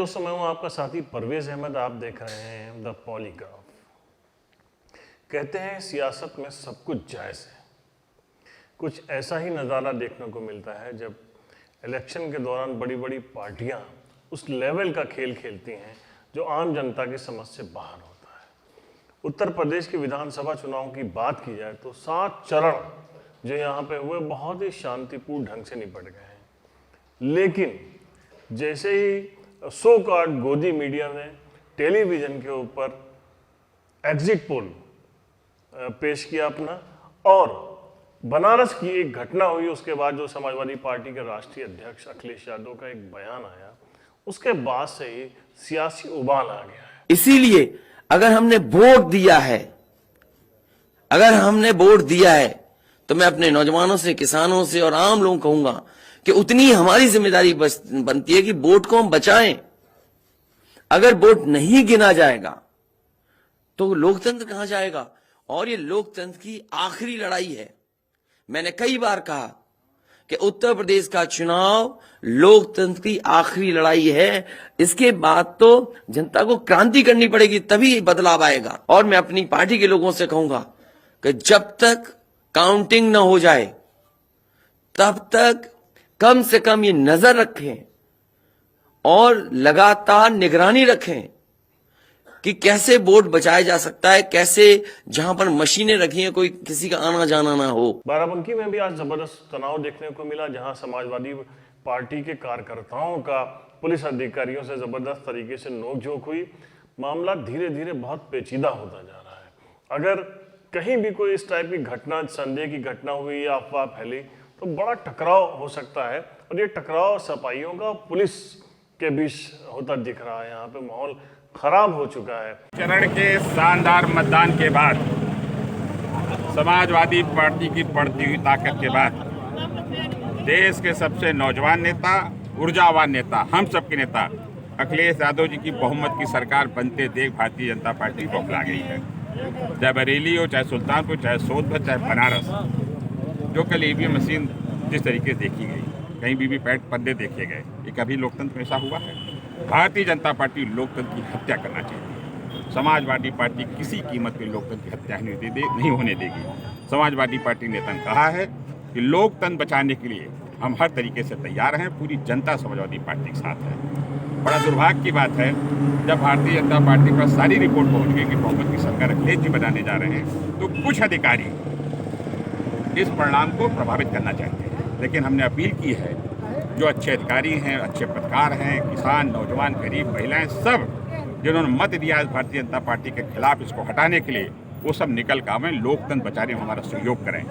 दोस्तों, मैं हूं आपका साथी परवेज अहमद। आप देख रहे हैं द पॉलीग्राफ। कहते हैं सियासत में सब कुछ जायज़ है। कुछ ऐसा ही नज़ारा देखने को मिलता है जब इलेक्शन के दौरान बड़ी बड़ी पार्टियां उस लेवल का खेल खेलती हैं जो आम जनता की समझ से बाहर होता है। उत्तर प्रदेश के विधानसभा चुनाव की बात की जाए तो 7 चरण जो यहाँ पे हुए बहुत ही शांतिपूर्ण ढंग से निपट गए हैं। लेकिन जैसे ही सो कॉल्ड गोदी मीडिया ने टेलीविज़न के ऊपर एग्जिट पोल पेश किया अपना, और बनारस की एक घटना हुई, उसके बाद जो समाजवादी पार्टी के राष्ट्रीय अध्यक्ष अखिलेश यादव का एक बयान आया, उसके बाद से ही सियासी उबाल आ गया है। इसीलिए अगर हमने वोट दिया है तो मैं अपने नौजवानों से, किसानों से और आम लोगों को कहूंगा कि उतनी हमारी जिम्मेदारी बनती है कि वोट को हम बचाएं। अगर वोट नहीं गिना जाएगा तो लोकतंत्र कहां जाएगा? और ये लोकतंत्र की आखिरी लड़ाई है। मैंने कई बार कहा कि उत्तर प्रदेश का चुनाव लोकतंत्र की आखिरी लड़ाई है। इसके बाद तो जनता को क्रांति करनी पड़ेगी, तभी बदलाव आएगा। और मैं अपनी पार्टी के लोगों से कहूंगा कि जब तक काउंटिंग न हो जाए तब तक कम से कम ये नजर रखें और लगातार निगरानी रखें कि कैसे वोट बचाया जा सकता है, कैसे जहां पर मशीनें रखी हैं कोई किसी का आना जाना ना हो। बाराबंकी में भी आज जबरदस्त तनाव देखने को मिला, जहां समाजवादी पार्टी के कार्यकर्ताओं का पुलिस अधिकारियों से जबरदस्त तरीके से नोकझोंक हुई। मामला धीरे धीरे बहुत पेचीदा होता जा रहा है। अगर कहीं भी कोई इस टाइप की घटना, संदेह की घटना हुई या अफवाह फैली तो बड़ा टकराव हो सकता है, और ये टकराव सपाइयों का पुलिस के बीच होता दिख रहा है। यहाँ पे माहौल खराब हो चुका है। चरण के शानदार मतदान के बाद, समाजवादी पार्टी की बढ़ती हुई ताकत के बाद, देश के सबसे नौजवान नेता, ऊर्जावान नेता, हम सबके नेता अखिलेश यादव जी की बहुमत की सरकार बनते देख भारतीय जनता पार्टी बौखला गई है। चाहे बरेली हो, चाहे सुल्तानपुर, चाहे सोनभद्र, चाहे बनारस, जो कल ईवीएम मशीन जिस तरीके देखी गई, कहीं वीवीपैट पन्ने देखे गए, ये कभी लोकतंत्र में ऐसा हुआ है? भारतीय जनता पार्टी लोकतंत्र की हत्या करना चाहती है। समाजवादी पार्टी किसी कीमत पर लोकतंत्र की हत्या नहीं होने देगी। समाजवादी पार्टी नेता ने कहा है कि लोकतंत्र बचाने के लिए हम हर तरीके से तैयार हैं। पूरी जनता समाजवादी पार्टी के साथ है। बड़ा दुर्भाग्य की बात है, जब भारतीय जनता पार्टी पर सारी रिपोर्ट पहुंच गई कि बहुमत की सरकार अखिलेश जी बनाने जा रहे हैं, तो कुछ अधिकारी इस परिणाम को प्रभावित करना चाहते हैं। लेकिन हमने अपील की है, जो अच्छे अधिकारी हैं, अच्छे पत्रकार हैं, किसान, नौजवान, गरीब, महिलाएं, सब जिन्होंने मत दिया भारतीय जनता पार्टी के खिलाफ इसको हटाने के लिए, वो सब निकल कर आवें, लोकतंत्र बचाने में हमारा सहयोग करें।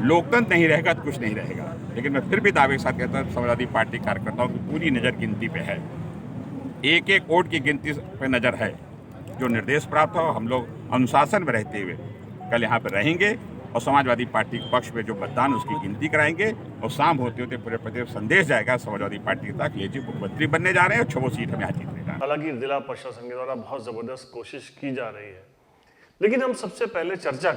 लोकतंत्र नहीं रहेगा तो कुछ नहीं रहेगा। लेकिन मैं फिर भी दावे के साथ कहता हूँ, समाजवादी पार्टी कार्यकर्ताओं की पूरी नज़र गिनती पे है, एक एक वोट की गिनती पे नज़र है। जो निर्देश प्राप्त हो, हम लोग अनुशासन में रहते हुए कल यहाँ पर रहेंगे और समाजवादी पार्टी के पक्ष में जो मतदान उसकी गिनती कराएंगे, और शाम होते होते पूरे प्रदेश संदेश जाएगा समाजवादी पार्टी तक, ये जी मुख्यमंत्री बनने जा रहे हैं और 6 सीट हमें यहाँ जीतने जा रहे हैं। हालांकि जिला प्रशासन के द्वारा बहुत जबरदस्त कोशिश की जा रही है, लेकिन हम सबसे पहले चर्चा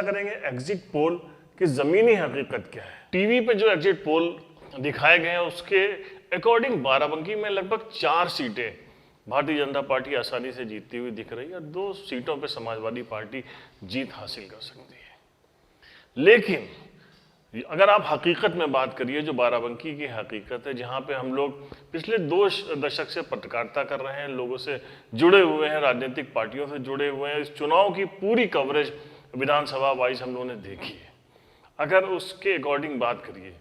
करेंगे एग्जिट पोल की जमीनी हकीकत क्या है। टीवी पे जो एग्जिट पोल दिखाए गए हैं उसके अकॉर्डिंग बाराबंकी में लगभग 4 सीटें भारतीय जनता पार्टी आसानी से जीतती हुई दिख रही है, और 2 सीटों पे समाजवादी पार्टी जीत हासिल कर सकती है। लेकिन अगर आप हकीकत में बात करिए, जो बाराबंकी की हकीकत है, जहाँ पे हम लोग पिछले 2 दशक से पत्रकारिता कर रहे हैं, लोगों से जुड़े हुए हैं, राजनीतिक पार्टियों से जुड़े हुए हैं, इस चुनाव की पूरी कवरेज विधानसभा वाइज हम लोगों ने देखी है। अगर उसके अकॉर्डिंग बात करिए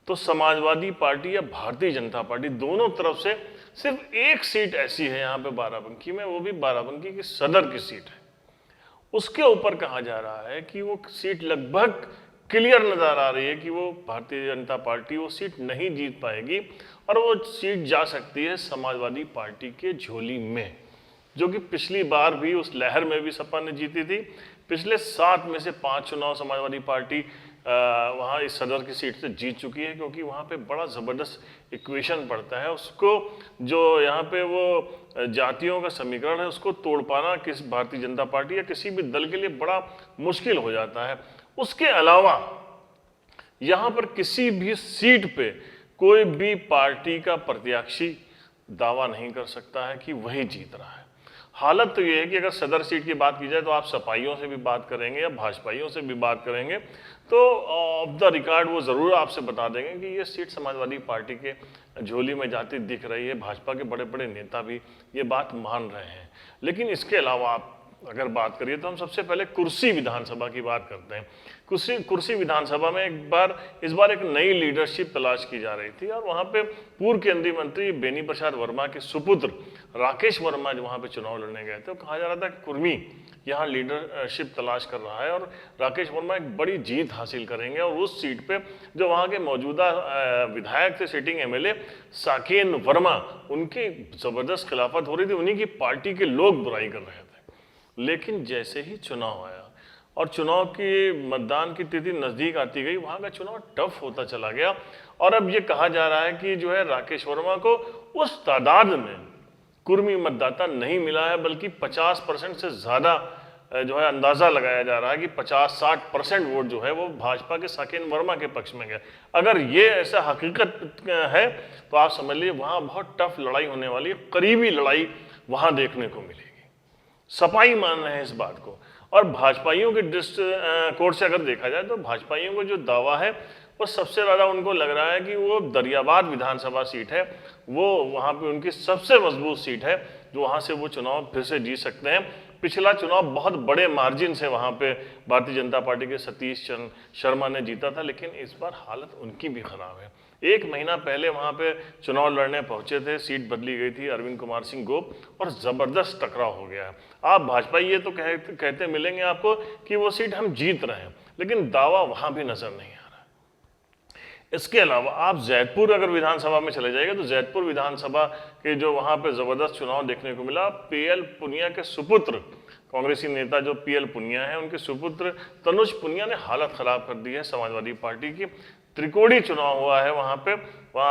तो समाजवादी पार्टी या भारतीय जनता पार्टी दोनों तरफ से सिर्फ 1 सीट ऐसी है यहाँ पे बाराबंकी में, वो भी बाराबंकी की सदर की सीट है। उसके ऊपर कहा जा रहा है कि वो सीट लगभग क्लियर नजर आ रही है कि वो भारतीय जनता पार्टी वो सीट नहीं जीत पाएगी, और वो सीट जा सकती है समाजवादी पार्टी के झोली में, जो कि पिछली बार भी उस लहर में भी सपा ने जीती थी। पिछले 7 में से 5 चुनाव समाजवादी पार्टी वहाँ इस सदर की सीट से जीत चुकी है, क्योंकि वहाँ पे बड़ा ज़बरदस्त इक्वेशन पड़ता है। उसको जो यहाँ पे वो जातियों का समीकरण है, उसको तोड़ पाना किस भारतीय जनता पार्टी या किसी भी दल के लिए बड़ा मुश्किल हो जाता है। उसके अलावा यहाँ पर किसी भी सीट पे कोई भी पार्टी का प्रत्याशी दावा नहीं कर सकता है कि वही जीत रहा है। हालत तो ये है कि अगर सदर सीट की बात की जाए तो आप सपाइयों से भी बात करेंगे या भाजपाइयों से भी बात करेंगे तो ऑफ द रिकॉर्ड वो ज़रूर आपसे बता देंगे कि ये सीट समाजवादी पार्टी के झोली में जाती दिख रही है। भाजपा के बड़े बड़े नेता भी ये बात मान रहे हैं। लेकिन इसके अलावा आप अगर बात करिए तो हम सबसे पहले कुर्सी विधानसभा की बात करते हैं। कुर्सी विधानसभा में इस बार एक नई लीडरशिप तलाश की जा रही थी और वहाँ पे पूर्व केंद्रीय मंत्री बेनी प्रसाद वर्मा के सुपुत्र राकेश वर्मा जो वहाँ पे चुनाव लड़ने गए थे, तो कहा जा रहा था कि कुर्मी यहाँ लीडरशिप तलाश कर रहा है और राकेश वर्मा एक बड़ी जीत हासिल करेंगे और उस सीट पे जो वहाँ के मौजूदा विधायक थे, सिटिंग एमएलए साकेन वर्मा, उनकी जबरदस्त खिलाफत हो रही थी, उन्हीं की पार्टी के लोग बुराई कर रहे थे। लेकिन जैसे ही चुनाव आया और चुनाव की मतदान की तिथि नज़दीक आती गई, वहाँ का चुनाव टफ होता चला गया और अब ये कहा जा रहा है कि जो है राकेश वर्मा को उस तादाद में कुर्मी मतदाता नहीं मिला है, बल्कि 50% से ज़्यादा जो है अंदाज़ा लगाया जा रहा है कि 50-60% वोट जो है वो भाजपा के साकेन वर्मा के पक्ष में गए। अगर ये ऐसा हकीकत है तो आप समझ लीजिए वहाँ बहुत टफ लड़ाई होने वाली है, करीबी लड़ाई वहाँ देखने को मिलेगी। सपाई मान रहे हैं इस बात को और भाजपाइयों के दृष्टिकोण से अगर देखा जाए तो भाजपाइयों को जो दावा है वो सबसे ज़्यादा उनको लग रहा है कि वो दरियाबाद विधानसभा सीट है, वो वहाँ पे उनकी सबसे मजबूत सीट है जो वहाँ से वो चुनाव फिर से जीत सकते हैं। पिछला चुनाव बहुत बड़े मार्जिन से वहाँ पे भारतीय जनता पार्टी के सतीश चंद्र शर्मा ने जीता था, लेकिन इस बार हालत उनकी भी खराब है। 1 महीना पहले वहाँ पे चुनाव लड़ने पहुंचे थे, सीट बदली गई थी अरविंद कुमार सिंह गोप और ज़बरदस्त टकराव हो गया है। आप भाजपा ये तो कहते मिलेंगे आपको कि वो सीट हम जीत रहे हैं, लेकिन दावा वहाँ भी नज़र नहीं आ रहा है। इसके अलावा आप जैतपुर अगर विधानसभा में चले जाएंगे तो जैतपुर विधानसभा के जो वहाँ पे ज़बरदस्त चुनाव देखने को मिला। पीएल पुनिया के सुपुत्र, कांग्रेसी नेता जो पीएल पुनिया है, उनके सुपुत्र तनुज पुनिया ने हालत खराब कर दी है समाजवादी पार्टी की। त्रिकोणीय चुनाव हुआ है वहाँ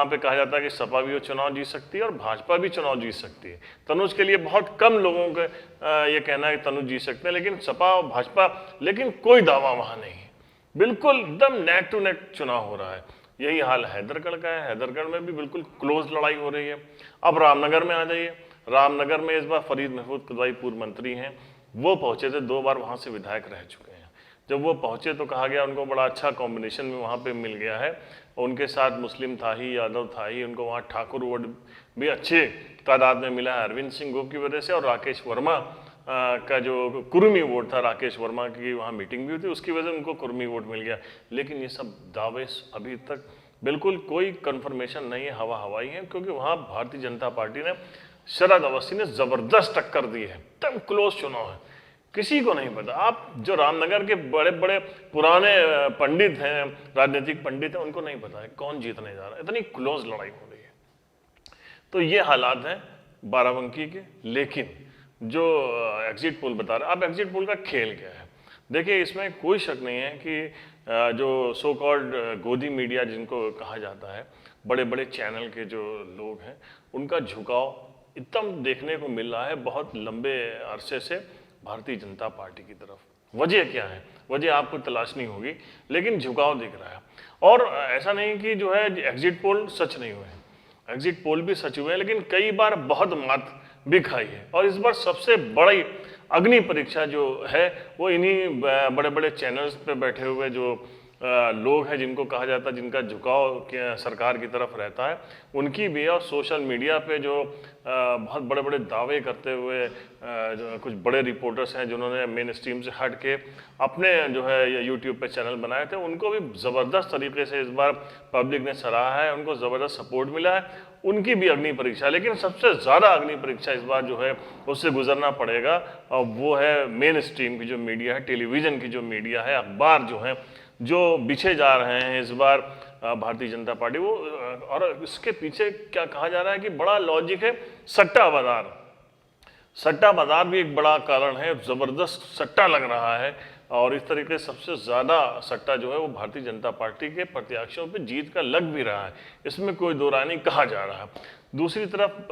पे कहा जाता है कि सपा भी वो चुनाव जीत सकती है और भाजपा भी चुनाव जीत सकती है। तनुज के लिए बहुत कम लोगों का ये कहना है कि तनुज जीत सकते हैं, लेकिन सपा और भाजपा, लेकिन कोई दावा वहाँ नहीं है। बिल्कुल एकदम नेक टू नेक चुनाव हो रहा है। यही हाल हैदरगढ़ का है। हैदरगढ़ में भी बिल्कुल क्लोज लड़ाई हो रही है। अब रामनगर में आ जाइए। रामनगर में इस बार फरीद महमूद किदवाई पूर्व मंत्री हैं, वो पहुंचे थे, 2 बार वहाँ से विधायक रह चुके हैं। जब वो पहुंचे तो कहा गया उनको बड़ा अच्छा कॉम्बिनेशन में वहाँ पे मिल गया है। उनके साथ मुस्लिम था ही, यादव था ही, उनको वहाँ ठाकुर वोट भी अच्छे तादाद में मिला है अरविंद सिंह गोप की वजह से। और राकेश वर्मा का जो कुर्मी वोट था, राकेश वर्मा की वहाँ मीटिंग भी हुई थी, उसकी वजह से उनको कुर्मी वोट मिल गया। लेकिन ये सब दावे अभी तक बिल्कुल कोई कन्फर्मेशन नहीं है, हवा हवाई है, क्योंकि वहाँ भारतीय जनता पार्टी ने शरद अवस्थी ने ज़बरदस्त टक्कर दी है। एकदम क्लोज चुनाव है, किसी को नहीं पता। आप जो रामनगर के बड़े बड़े पुराने पंडित हैं, राजनीतिक पंडित हैं, उनको नहीं पता है कौन जीतने जा रहा है। इतनी क्लोज लड़ाई हो रही है। तो ये हालात हैं बाराबंकी के। लेकिन जो एग्जिट पोल बता रहे हैं, अब एग्जिट पोल का खेल क्या है देखिए, इसमें कोई शक नहीं है कि जो सो कॉल्ड गोदी मीडिया जिनको कहा जाता है, बड़े बड़े चैनल के जो लोग हैं, उनका झुकाव एकदम देखने को मिल रहा है बहुत लंबे अरसे से भारतीय जनता पार्टी की तरफ। वजह क्या है? वजह आपको तलाशनी होगी, लेकिन झुकाव दिख रहा है। और ऐसा नहीं कि जो है एग्जिट पोल सच नहीं हुए हैं, एग्जिट पोल भी सच हुए हैं, लेकिन कई बार बहुत मात भी खाई है। और इस बार सबसे बड़ी अग्नि परीक्षा जो है वो इन्हीं बड़े बड़े चैनल्स पे बैठे हुए जो लोग हैं, जिनको कहा जाता है जिनका झुकाव सरकार की तरफ रहता है, उनकी भी। और सोशल मीडिया पे जो बहुत बड़े बड़े दावे करते हुए जो कुछ बड़े रिपोर्टर्स हैं जिन्होंने मेन स्ट्रीम से हट के अपने जो है यूट्यूब पे चैनल बनाए थे, उनको भी ज़बरदस्त तरीके से इस बार पब्लिक ने सराहा है, उनको ज़बरदस्त सपोर्ट मिला है। उनकी भी अग्नि परीक्षा, लेकिन सबसे ज़्यादा अग्नि परीक्षा इस बार जो है उससे गुजरना पड़ेगा, और वो है मेन स्ट्रीम की जो मीडिया है, टेलीविज़न की जो मीडिया है, अखबार जो है, जो बिछे जा रहे हैं इस बार भारतीय जनता पार्टी वो। और इसके पीछे क्या कहा जा रहा है कि बड़ा लॉजिक है, सट्टा बाजार। सट्टा बाजार भी एक बड़ा कारण है, ज़बरदस्त सट्टा लग रहा है, और इस तरीके से सबसे ज़्यादा सट्टा जो है वो भारतीय जनता पार्टी के प्रत्याशियों पे जीत का लग भी रहा है, इसमें कोई दो राय नहीं कहा जा रहा है। दूसरी तरफ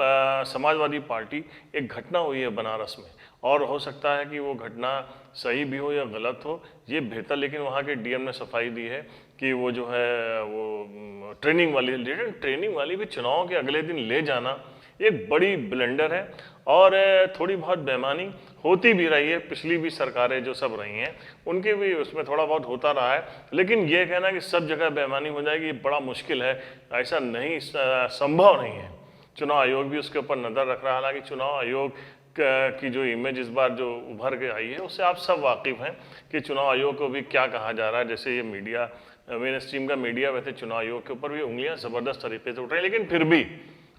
समाजवादी पार्टी, एक घटना हुई है बनारस में, और हो सकता है कि वो घटना सही भी हो या गलत हो, ये बेहतर, लेकिन वहाँ के डीएम ने सफाई दी है कि वो जो है वो ट्रेनिंग वाली भी चुनाव के अगले दिन ले जाना, एक बड़ी ब्लेंडर है और थोड़ी बहुत बेईमानी होती भी रही है। पिछली भी सरकारें जो सब रही हैं उनके भी उसमें थोड़ा बहुत होता रहा है, लेकिन ये कहना कि सब जगह बेईमानी हो जाएगी ये बड़ा मुश्किल है, ऐसा नहीं, संभव नहीं है। चुनाव आयोग भी उसके ऊपर नज़र रख रहा है। हालांकि चुनाव आयोग की जो इमेज इस बार जो उभर के आई है उससे आप सब वाकिफ़ हैं कि चुनाव आयोग को भी क्या कहा जा रहा है। जैसे ये मीडिया, मेन स्ट्रीम का मीडिया, वैसे चुनाव आयोग के ऊपर भी उंगलियां ज़बरदस्त तरीके से उठ रही है, लेकिन फिर भी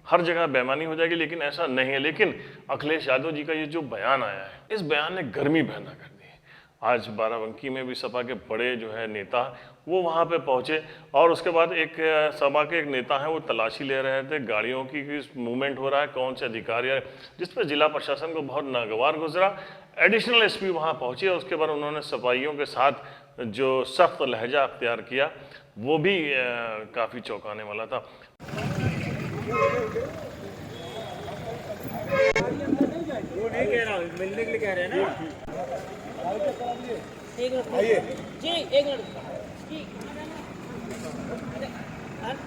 हर जगह बेईमानी हो जाएगी, लेकिन ऐसा नहीं है। लेकिन अखिलेश यादव जी का ये जो बयान आया है, इस बयान ने गर्मी पैदा कर दी है। आज बाराबंकी में भी सपा के बड़े जो है नेता वो वहाँ पे पहुँचे और उसके बाद एक सपा के एक नेता हैं वो तलाशी ले रहे थे गाड़ियों की मूवमेंट हो रहा है, कौन से अधिकारी है, जिस पर जिला प्रशासन को बहुत नागवार गुजरा। एडिशनल एसपी वहाँ पहुँचे और उसके बाद उन्होंने सफाइयों के साथ जो सख्त लहजा अख्तियार किया वो भी काफ़ी चौंकाने वाला था। वो नहीं कह रहा, मिलने के लिए कह रहे हैं ना। एक मिनट जी, एक मिनट जी,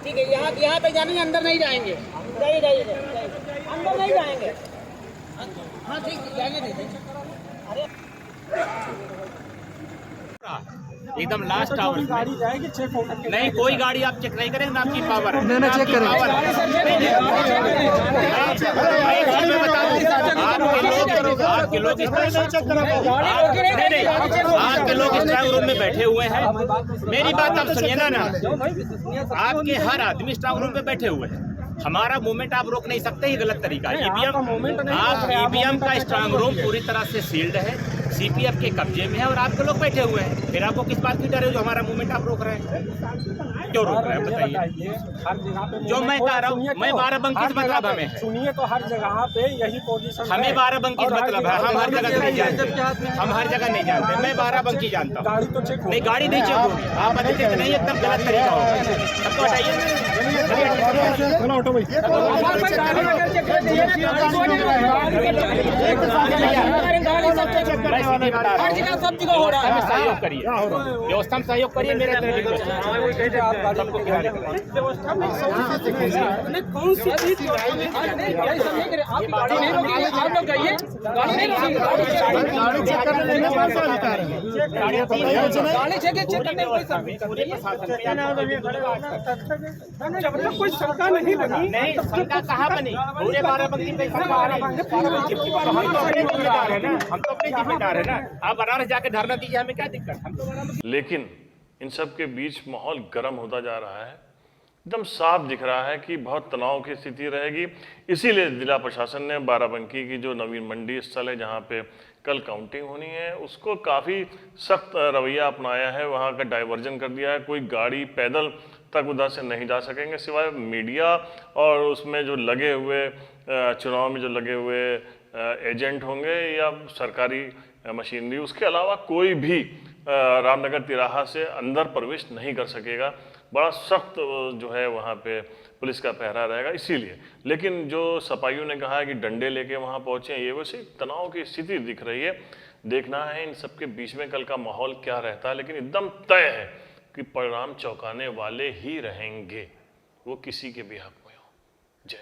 ठीक है। यहाँ तक जाने, अंदर नहीं जाएंगे। जाइए जाइए जाइए, अंदर नहीं जाएंगे। हाँ ठीक, जाएंगे नहीं। अरे एकदम लास्ट आवर गाड़ी जाएगी, चेक होगा। नहीं, कोई गाड़ी आप चेक नहीं करेंगे, आपकी पावर है। ना चेक करेंगे। आपके लोग स्ट्रांग रूम में बैठे हुए हैं। मेरी बात आप सुनिए ना, आपके हर आदमी स्ट्रांग रूम में बैठे हुए हैं। हमारा मूवमेंट आप रोक नहीं सकते, ये गलत तरीका है। ईवीएम का स्ट्रांग रूम पूरी तरह से सील्ड है, सीपीएफ के कब्जे में है और आपके लोग बैठे हुए हैं। फिर आपको किस बात की डर है जो हमारा मूवमेंट आप रोक रहे हैं? क्यों रोक रहे हैं बताइए। जो मैं कह रहा हूँ, मैं बाराबंकी से मतलब हमें है। सुनिए तो हर जगह पे यही पोजीशन, हमें बाराबंकी से मतलब है, हम हर जगह नहीं जानते, हम हर जगह नहीं जानते। मैं बाराबंकी जानता हूँ। नहीं, गाड़ी नहीं चेक होगी, आप अधिकृत नहीं, एकदम गलत तरीका होगा। सबको हटाइए। सब जगह हो रहा है। सहयोग करिए, व्यवस्था में सहयोग करिए। मेरे कौन सी चीज आप गाड़ी नहीं रोकेंगे, आप लोग जाइए। गाड़ी नहीं रोकेंगे, गाड़ी चेक करने कोई शंका नहीं बनी। नहीं, शंका कहाँ बनी? पूरे बाराबंकी पे शंका बनी। हम तो अपने जिम्मेदार है ना, हम तो अपने जिम्मेदार है ना। आप बनारस जाके धरना दीजिए, हमें क्या दिक्कत? हम तो लेकिन इन सब के बीच माहौल गर्म होता जा रहा है। एकदम साफ दिख रहा है कि बहुत तनाव की स्थिति रहेगी। इसीलिए जिला प्रशासन ने बाराबंकी की जो नवीन मंडी स्थल है जहाँ पे कल काउंटिंग होनी है उसको काफ़ी सख्त रवैया अपनाया है। वहाँ का डाइवर्जन कर दिया है, कोई गाड़ी पैदल तक उधर से नहीं जा सकेंगे सिवाय मीडिया और उसमें जो लगे हुए चुनाव में जो लगे हुए एजेंट होंगे या सरकारी मशीनरी, उसके अलावा कोई भी रामनगर तिराहा से अंदर प्रवेश नहीं कर सकेगा। बड़ा सख्त जो है वहाँ पे पुलिस का पहरा रहेगा। इसीलिए लेकिन जो सपाइयों ने कहा है कि डंडे लेके वहाँ पहुँचे, ये वैसे तनाव की स्थिति दिख रही है। देखना है इन सबके बीच में कल का माहौल क्या रहता है, लेकिन एकदम तय है कि परिणाम चौंकाने वाले ही रहेंगे, वो किसी के भी हक में हो। जय